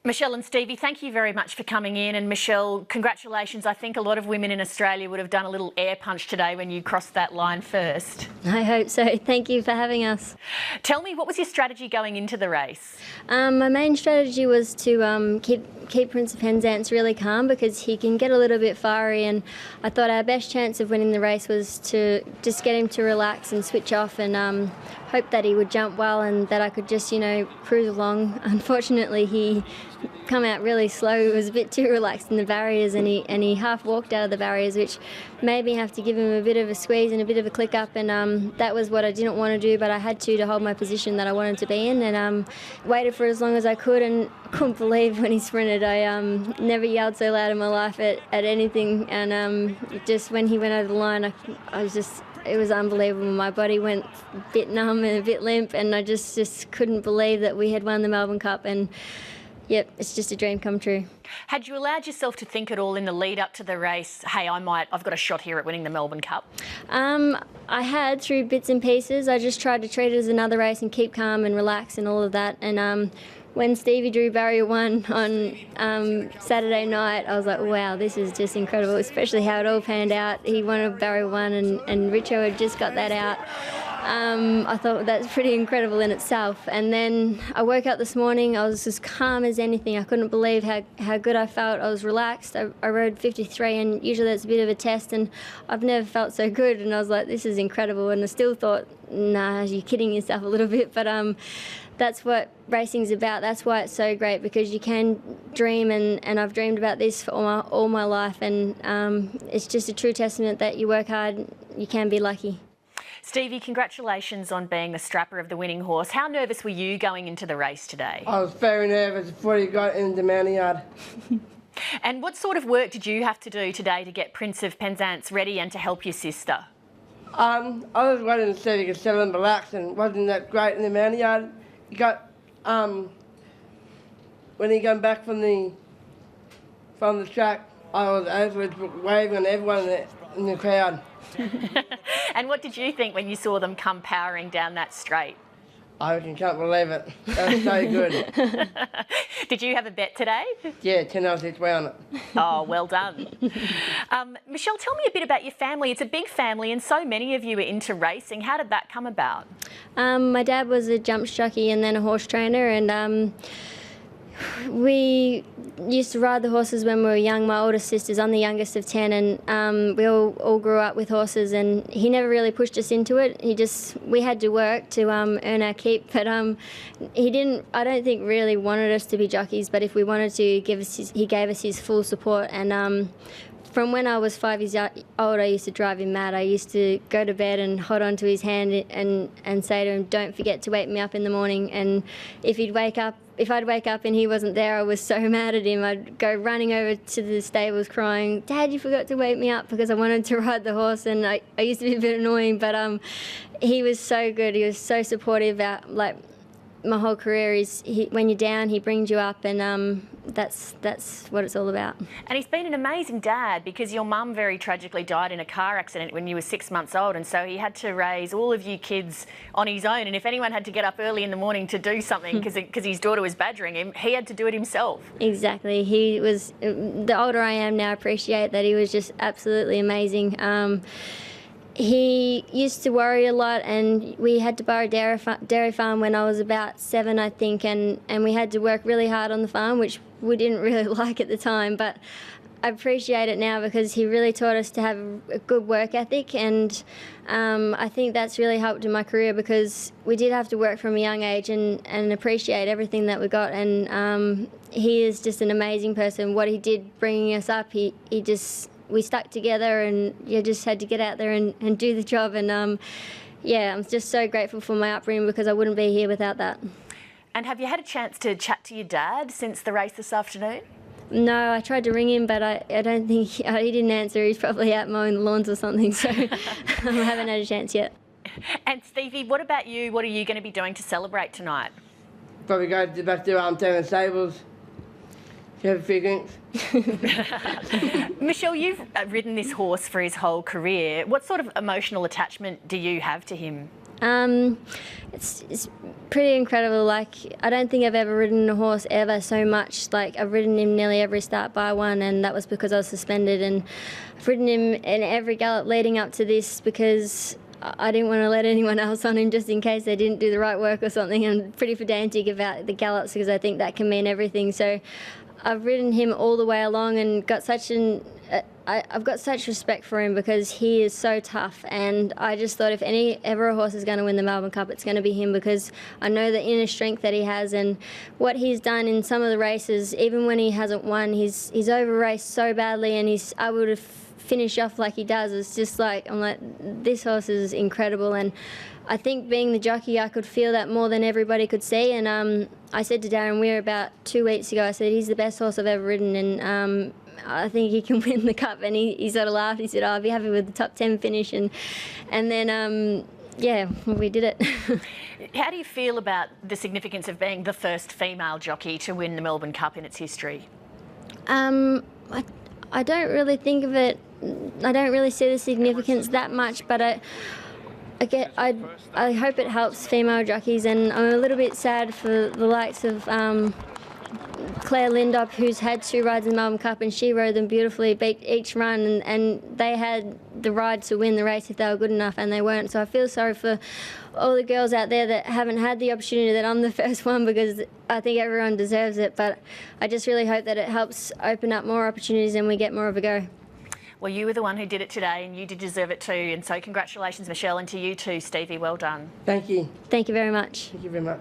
Michelle and Stevie, thank you very much for coming in. And Michelle, congratulations. I think a lot of women in Australia would have done a little air punch today when you crossed that line first. I hope so. Thank you for having us. Tell me, what was your strategy going into the race? My main strategy was to keep Prince of Penzance really calm, because he can get a little bit fiery, and I thought our best chance of winning the race was to just get him to relax and switch off, and hope that he would jump well and that I could just, cruise along. Unfortunately, he come out really slow. He was a bit too relaxed in the barriers, and he half walked out of the barriers, which made me have to give him a bit of a squeeze and a bit of a click up, and that was what I didn't want to do, but I had to hold my position that I wanted to be in, and waited for as long as I could, and couldn't believe when he sprinted. I never yelled so loud in my life at anything, and just when he went over the line, I was just, it was unbelievable. My body went a bit numb and a bit limp, and I just couldn't believe that we had won the Melbourne Cup, and yep, it's just a dream come true. Had you allowed yourself to think at all in the lead up to the race, hey, I've got a shot here at winning the Melbourne Cup? I had, through bits and pieces. I just tried to treat it as another race and keep calm and relax and all of that. And when Stevie drew barrier 1 on Saturday night, I was like, wow, this is just incredible, especially how it all panned out. He won barrier 1, and Richo had just got that out. I thought that's pretty incredible in itself. And then I woke up this morning, I was as calm as anything. I couldn't believe how good I felt. I was relaxed. I rode 53, and usually that's a bit of a test, and I've never felt so good, and I was like, this is incredible. And I still thought, nah, you're kidding yourself a little bit, but that's what racing's about. That's why it's so great, because you can dream, and I've dreamed about this for all my life, and it's just a true testament that you work hard, you can be lucky. Stevie, congratulations on being the strapper of the winning horse. How nervous were you going into the race today? I was very nervous before he got into the mounting yard. And what sort of work did you have to do today to get Prince of Penzance ready and to help your sister? I was waiting to see if he could settle and relax, and wasn't that great in the mounting yard. He got, when he came back from the track, I was over waving at everyone in the crowd. And what did you think when you saw them come powering down that straight? I can't believe it. That was so good. Did you have a bet today? Yeah, 10 hours each way on it. Oh, well done. Michelle, tell me a bit about your family. It's a big family, and so many of you are into racing. How did that come about? My dad was a jump jockey and then a horse trainer, and we used to ride the horses when we were young. My older sisters, I'm the youngest of 10, and we all grew up with horses, and he never really pushed us into it. We had to work to earn our keep, but he didn't, I don't think, really wanted us to be jockeys, but if we wanted to, he gave us his full support. And from when I was 5 years old, I used to drive him mad. I used to go to bed and hold on to his hand and say to him, don't forget to wake me up in the morning. And if I'd wake up and he wasn't there, I was so mad at him. I'd go running over to the stables crying, Dad, you forgot to wake me up, because I wanted to ride the horse. And I used to be a bit annoying, but he was so good. He was so supportive about, like, my whole career. When you're down, he brings you up, and that's what it's all about. And he's been an amazing dad, because your mum very tragically died in a car accident when you were 6 months old, and so he had to raise all of you kids on his own. And if anyone had to get up early in the morning to do something because his daughter was badgering him, he had to do it himself. Exactly. He was, the older I am now, I appreciate that he was just absolutely amazing. He used to worry a lot, and we had to borrow dairy farm when I was about 7, I think, and we had to work really hard on the farm, which we didn't really like at the time, but I appreciate it now, because he really taught us to have a good work ethic, and I think that's really helped in my career, because we did have to work from a young age and appreciate everything that we got. And he is just an amazing person. What he did bringing us up, we stuck together, and you just had to get out there and do the job. And yeah, I'm just so grateful for my upbringing, because I wouldn't be here without that. And have you had a chance to chat to your dad since the race this afternoon? No, I tried to ring him, but I don't think he didn't answer. He's probably out mowing the lawns or something, so I haven't had a chance yet. And Stevie, what about you? What are you going to be doing to celebrate tonight? Probably go back to Taylor Stables. Have a few drinks. Michelle, you've ridden this horse for his whole career. What sort of emotional attachment do you have to him? It's pretty incredible. Like, I don't think I've ever ridden a horse ever so much. Like, I've ridden him nearly every start by one, and that was because I was suspended. And I've ridden him in every gallop leading up to this because I didn't want to let anyone else on him just in case they didn't do the right work or something. I'm pretty pedantic about the gallops because I think that can mean everything. So I've ridden him all the way along and got such I've got such respect for him because he is so tough, and I just thought if ever a horse is going to win the Melbourne Cup, it's going to be him, because I know the inner strength that he has and what he's done in some of the races. Even when he hasn't won, he's over raced so badly, and he's able to finish off like he does. It's just like, I'm like, this horse is incredible. And I think being the jockey, I could feel that more than everybody could see. And I said to Darren Weir about 2 weeks ago, I said, he's the best horse I've ever ridden, and I think he can win the Cup. And he sort of laughed. He said, I'll be happy with the top 10 finish. And then, yeah, we did it. How do you feel about the significance of being the first female jockey to win the Melbourne Cup in its history? I don't really think of it, I don't really see the significance that much, but I hope it helps female jockeys, and I'm a little bit sad for the likes of Claire Lindop, who's had 2 rides in the Melbourne Cup, and she rode them beautifully, beat each run, and they had the ride to win the race if they were good enough, and they weren't. So I feel sorry for all the girls out there that haven't had the opportunity that I'm the first one, because I think everyone deserves it. But I just really hope that it helps open up more opportunities and we get more of a go. Well, you were the one who did it today, and you did deserve it too. And so congratulations, Michelle, and to you too, Stevie. Well done. Thank you. Thank you very much. Thank you very much.